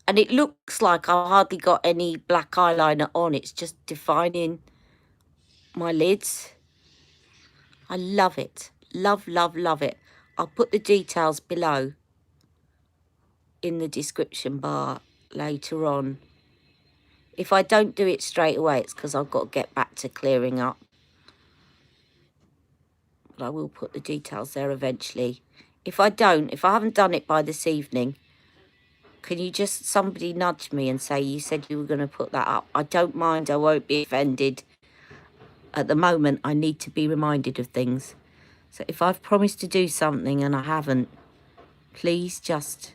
And it looks like I've hardly got any black eyeliner on. It's just defining my lids. I love it. Love, love, love it. I'll put the details below in the description bar later on. If I don't do it straight away, it's because I've got to get back to clearing up. But I will put the details there eventually. If I haven't done it by this evening, can you just, somebody nudge me and say, you said you were going to put that up? I don't mind. I won't be offended. At the moment, I need to be reminded of things. So if I've promised to do something and I haven't, please just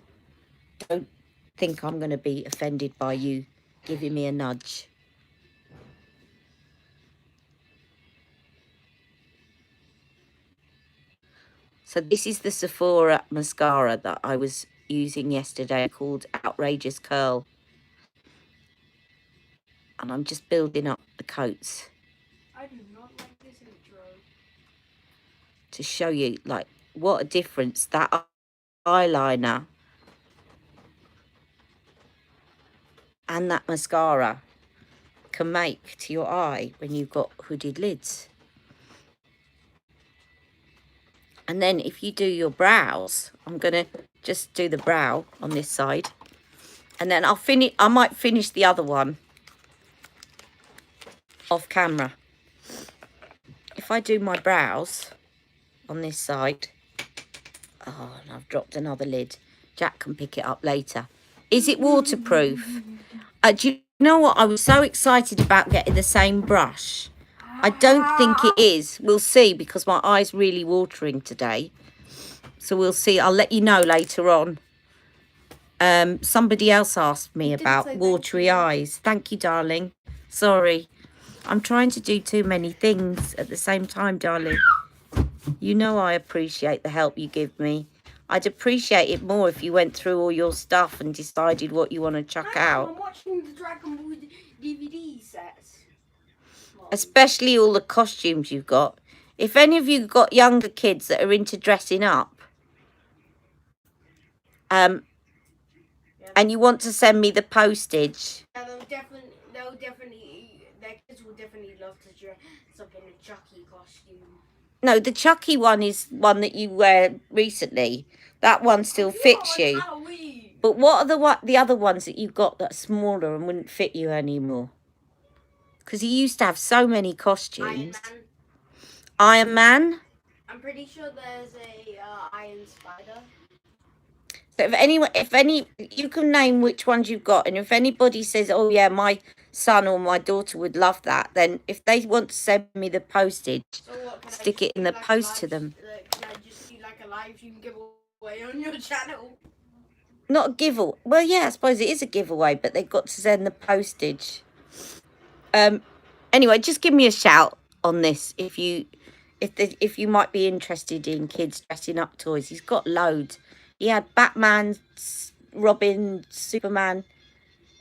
think I'm going to be offended by you giving me a nudge. So this is the Sephora mascara that I was using yesterday, called Outrageous Curl. And I'm just building up the coats.
I do not like this intro.
To show you, like, what a difference that eyeliner and that mascara can make to your eye when you've got hooded lids. And then if you do your brows, I'm going to just do the brow on this side. And then I might finish the other one off camera. If I do my brows on this side. Oh, and I've dropped another lid. Jack can pick it up later. Is it waterproof? Do you know what? I was so excited about getting the same brush. I don't think it is. We'll see, because my eye's really watering today. So we'll see. I'll let you know later on. Somebody else asked me about watery eyes. Thank you, darling. Sorry. I'm trying to do too many things at the same time, darling. You know I appreciate the help you give me. I'd appreciate it more if you went through all your stuff and decided what you want to chuck out.
I'm watching the Dragon Ball DVD sets.
Especially all the costumes you've got. If any of you got younger kids that are into dressing up, and you want to send me the postage.
Yeah, their kids will definitely love to dress up in a Chucky costume.
No, the Chucky one is one that you wear recently. That one still fits you.
Halloween.
But what are the other ones that you've got that are smaller and wouldn't fit you anymore? Because you used to have so many costumes. Iron Man?
I'm pretty sure there's a Iron Spider.
So if any, you can name which ones you've got, and if anybody says, "Oh yeah, my son or my daughter would love that," then if they want to send me the postage, stick it in the post to them.
Can I just do like a live stream giveaway on your channel?
Not a giveaway. Well, yeah, I suppose it is a giveaway, but they've got to send the postage. Anyway, just give me a shout on this if you might be interested in kids dressing up toys. He's got loads. He had Batman, Robin, Superman,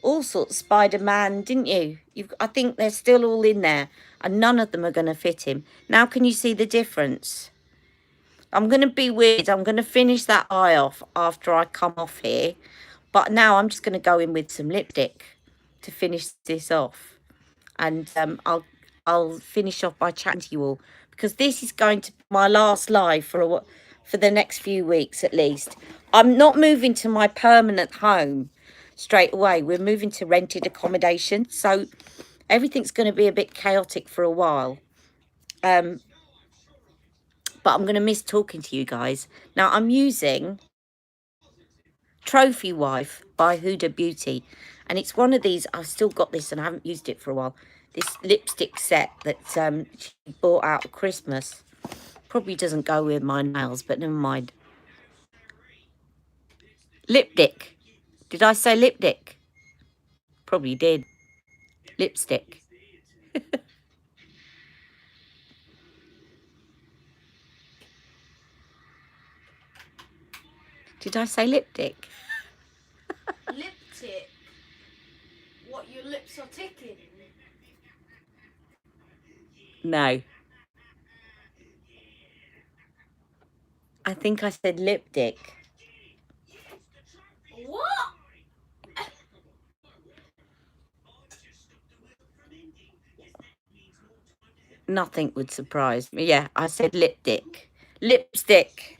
all sorts, Spider-Man, didn't you? I think they're still all in there, and none of them are going to fit him. Now, can you see the difference? I'm going to be weird. I'm going to finish that eye off after I come off here. But now I'm just going to go in with some lipstick to finish this off. And I'll finish off by chatting to you all, because this is going to be my last live for the next few weeks at least. I'm not moving to my permanent home straight away. We're moving to rented accommodation, so everything's going to be a bit chaotic for a while. But I'm going to miss talking to you guys. Now, I'm using Trophy Wife by Huda Beauty, and it's one of these. I've still got this and I haven't used it for a while. This lipstick set that she bought out at Christmas. Probably doesn't go with my nails, but never mind. Lipstick. Did I say lipstick? Probably did. Lipstick. Did I say lipstick?
Lipstick? What, your lips are ticking?
No. I think I said lipstick.
What?
Nothing would surprise me. Yeah, I said lipstick. Lipstick.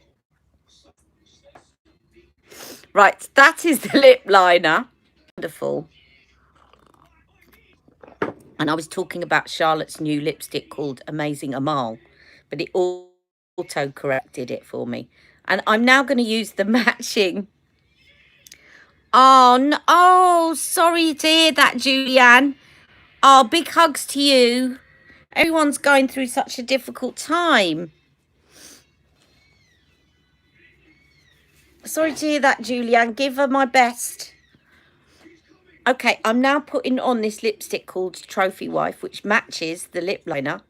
Right, that is the lip liner. Wonderful. And I was talking about Charlotte's new lipstick called Amazing Amal, but it auto-corrected it for me. And I'm now going to use the matching. Oh, no. Oh, sorry to hear that, Julianne. Oh, big hugs to you. Everyone's going through such a difficult time. Sorry to hear that, Julianne. Give her my best. Okay, I'm now putting on this lipstick called Trophy Wife, which matches the lip liner.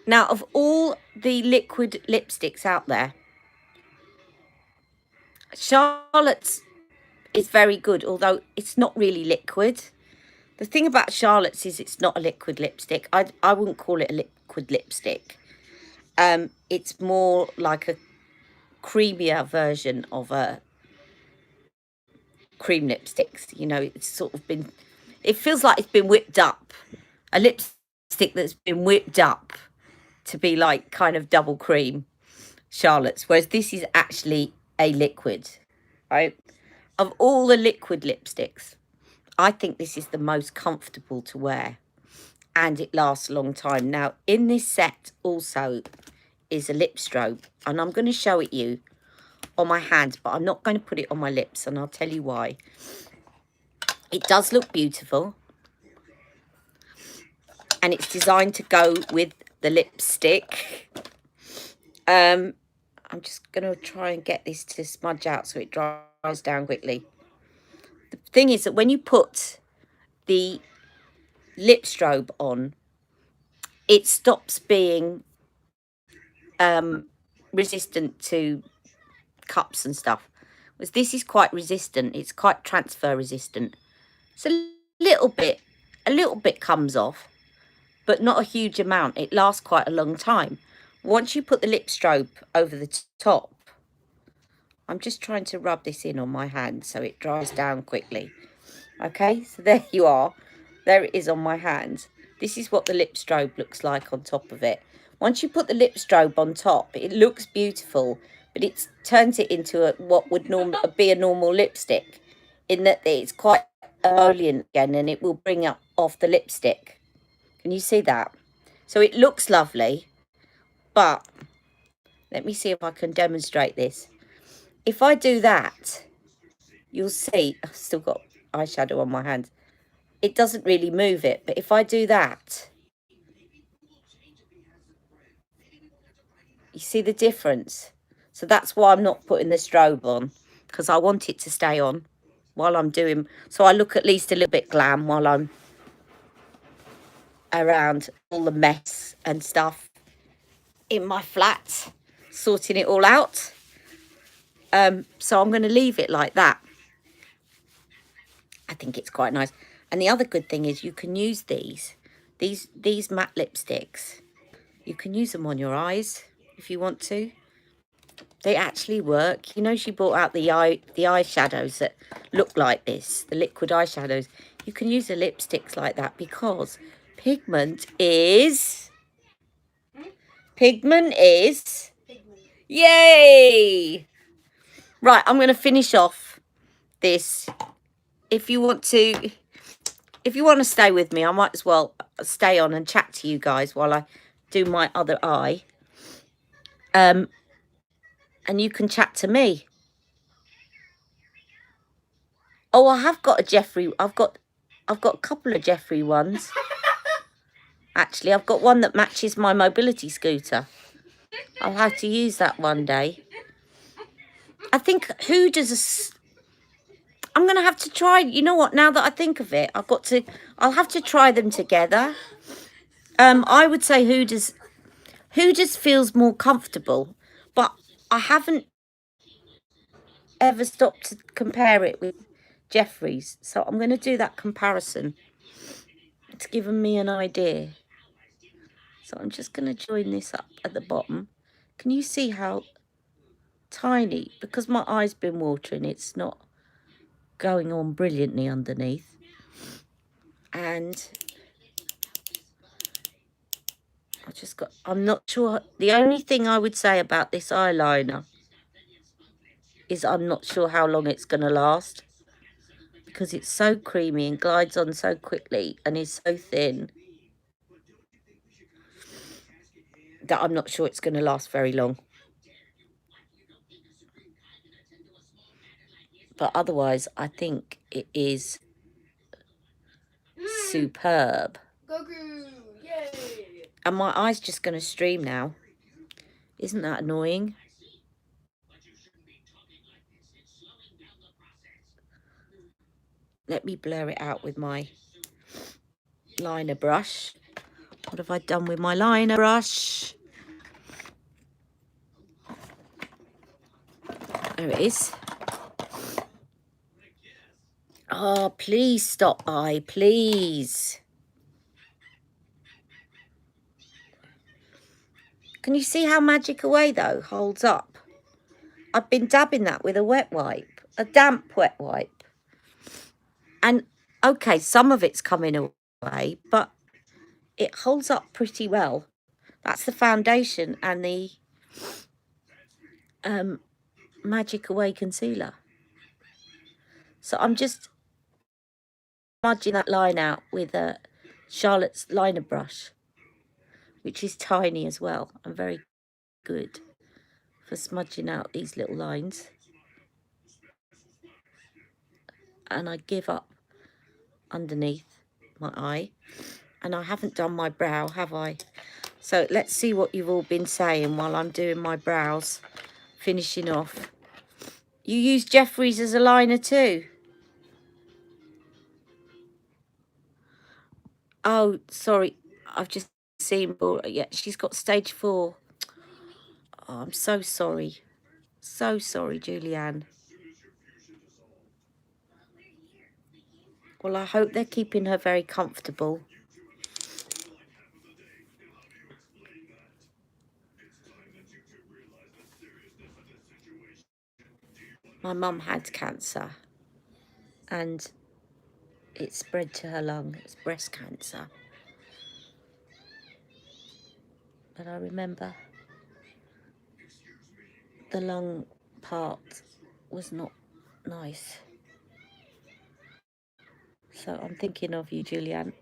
Now, of all the liquid lipsticks out there, Charlotte's is very good, although it's not really liquid. The thing about Charlotte's is it's not a liquid lipstick. I wouldn't call it a liquid lipstick. It's more like a creamier version of a cream lipsticks. You know, it's sort of been, it feels like it's been whipped up. A lipstick that's been whipped up to be like kind of double cream Charlotte's, whereas this is actually a liquid, right? Of all the liquid lipsticks, I think this is the most comfortable to wear and it lasts a long time. Now, in this set also is a lip strobe, and I'm going to show it you on my hands, but I'm not going to put it on my lips, and I'll tell you why. It does look beautiful, and it's designed to go with the lipstick. I'm just going to try and get this to smudge out so it dries down quickly. The thing is that when you put the lip strobe on, it stops being resistant to cups and stuff. Whereas this is quite resistant. It's quite transfer resistant. It's a little bit comes off, but not a huge amount. It lasts quite a long time. Once you put the lip strobe over the top, I'm just trying to rub this in on my hand so it dries down quickly. Okay, so there you are. There it is on my hand. This is what the lip strobe looks like on top of it. Once you put the lip strobe on top, it looks beautiful, but it turns it into what would be a normal lipstick, in that it's quite emollient again, and it will bring up off the lipstick. Can you see that? So it looks lovely, but let me see if I can demonstrate this. If I do that, you'll see I've still got eyeshadow on my hands. It doesn't really move it, but if I do that, you see the difference? So that's why I'm not putting the strobe on, because I want it to stay on while I'm doing, so I look at least a little bit glam while I'm around all the mess and stuff in my flat, sorting it all out. So I'm going to leave it like that. I think it's quite nice. And the other good thing is you can use these matte lipsticks. You can use them on your eyes if you want to. They actually work. You know, she brought out the eyeshadows that look like this, the liquid eyeshadows. You can use the lipsticks like that because pigment is... Yay! Right, I'm going to finish off this. If you want to stay with me, I might as well stay on and chat to you guys while I do my other eye. And you can chat to me. Oh, I have got a Jeffrey. I've got a couple of Jeffrey ones. Actually, I've got one that matches my mobility scooter. I'll have to use that one day. I think I'm going to have to try. You know what? Now that I think of it, I'll have to try them together. I would say Huda's feels more comfortable, but I haven't ever stopped to compare it with Jeffrey's. So I'm going to do that comparison. It's given me an idea. So I'm just going to join this up at the bottom. Can you see how tiny? Because my eye's been watering, it's not going on brilliantly underneath. And I'm not sure. The only thing I would say about this eyeliner is I'm not sure how long it's going to last, because it's so creamy and glides on so quickly and is so thin that I'm not sure it's going to last very long. But otherwise, I think it is superb.
Goku! Yay!
And my eye's just going to stream now. Isn't that annoying? Let me blur it out with my liner brush. What have I done with my liner brush? There it is. Oh, please stop, eye, please. Can you see how Magic Away, though, holds up? I've been dabbing that with a wet wipe, a damp wet wipe. And, okay, some of it's coming away, but it holds up pretty well. That's the foundation and the Magic Away concealer. So I'm just smudging that line out with a Charlotte's liner brush, which is tiny as well and very good for smudging out these little lines. And I give up underneath my eye. And I haven't done my brow, have I? So let's see what you've all been saying while I'm doing my brows, finishing off. You use Jeffries as a liner too? Oh, sorry. I've just seen, yeah, she's got stage 4. Oh, I'm so sorry. So sorry, Julianne. Well, I hope they're keeping her very comfortable. My mum had cancer and it spread to her lung. It's breast cancer. But I remember the lung part was not nice. So I'm thinking of you, Julianne.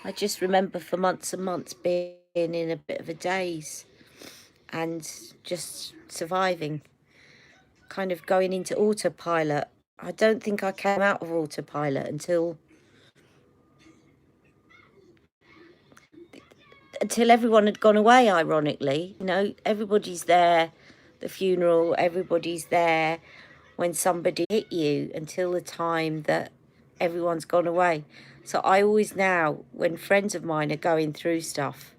I just remember for months and months being in a bit of a daze and just surviving, kind of going into autopilot. I don't think I came out of autopilot until everyone had gone away, ironically. You know, everybody's there, the funeral, everybody's there when somebody hit you until the time that everyone's gone away. So I always now, when friends of mine are going through stuff,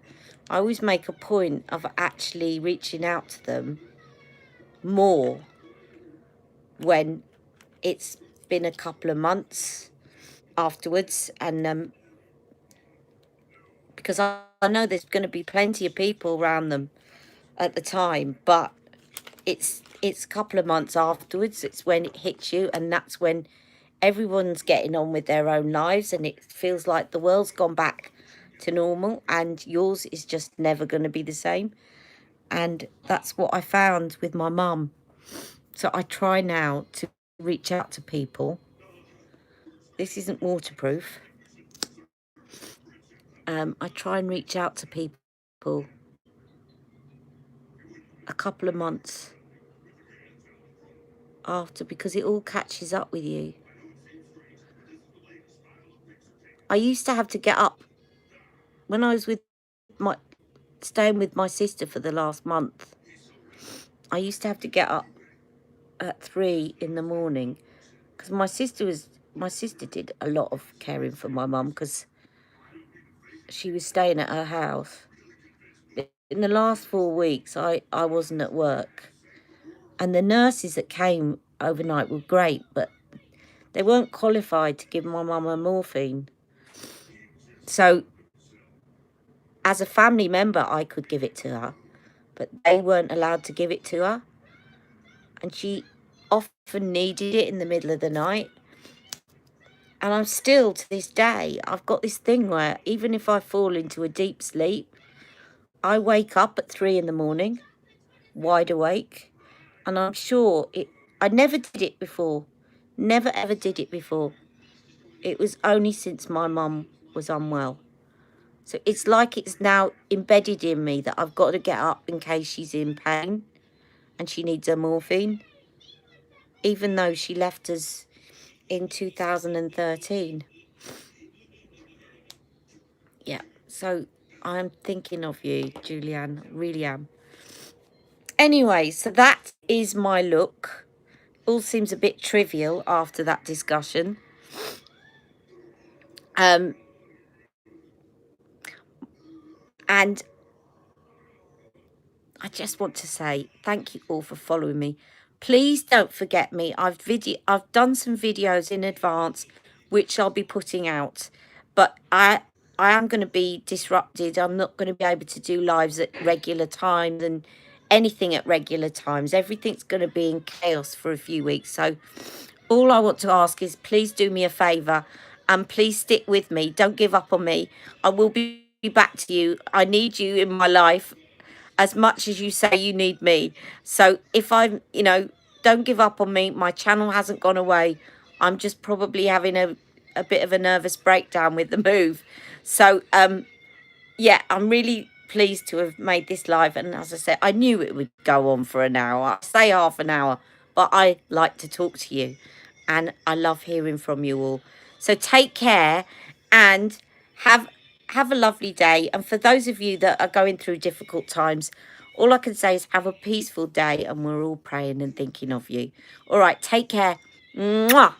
I always make a point of actually reaching out to them more when it's been a couple of months afterwards. And because I know there's going to be plenty of people around them at the time, but it's a couple of months afterwards. It's when it hits you, and that's when everyone's getting on with their own lives and it feels like the world's gone back to normal and yours is just never going to be the same. And that's what I found with my mum. So I try now to reach out to people. This isn't waterproof. I try and reach out to people a couple of months after, because it all catches up with you. I used to have to get up when I was staying with my sister for the last month. I used to have to get up at 3 in the morning because my sister did a lot of caring for my mum because she was staying at her house. In the last 4 weeks, I wasn't at work, and the nurses that came overnight were great, but they weren't qualified to give my mum a morphine. So as a family member, I could give it to her, but they weren't allowed to give it to her. And she often needed it in the middle of the night. And I'm still, to this day, I've got this thing where even if I fall into a deep sleep, I wake up at 3 in the morning, wide awake. And I'm sure I never did it before. Never ever did it before. It was only since my mum was unwell. So it's like it's now embedded in me that I've got to get up in case she's in pain and she needs her morphine, even though she left us in 2013. Yeah, so I'm thinking of you, Julianne, really am. Anyway, so that is my look. All seems a bit trivial after that discussion. And I just want to say thank you all for following me. Please don't forget me. I've done some videos in advance which I'll be putting out, but I am going to be disrupted. I'm not going to be able to do lives at regular times and anything at regular times. Everything's going to be in chaos for a few weeks. So all I want to ask is please do me a favor and please stick with me. Don't give up on me. I will be back to you. I need you in my life as much as you say you need me. So if I'm, don't give up on me. My channel hasn't gone away. I'm just probably having a bit of a nervous breakdown with the move. So, yeah, I'm really pleased to have made this live. And as I said, I knew it would go on for an hour. I say half an hour, but I like to talk to you. And I love hearing from you all. So take care and have a lovely day. And for those of you that are going through difficult times, all I can say is have a peaceful day and we're all praying and thinking of you. All right, take care. Mwah.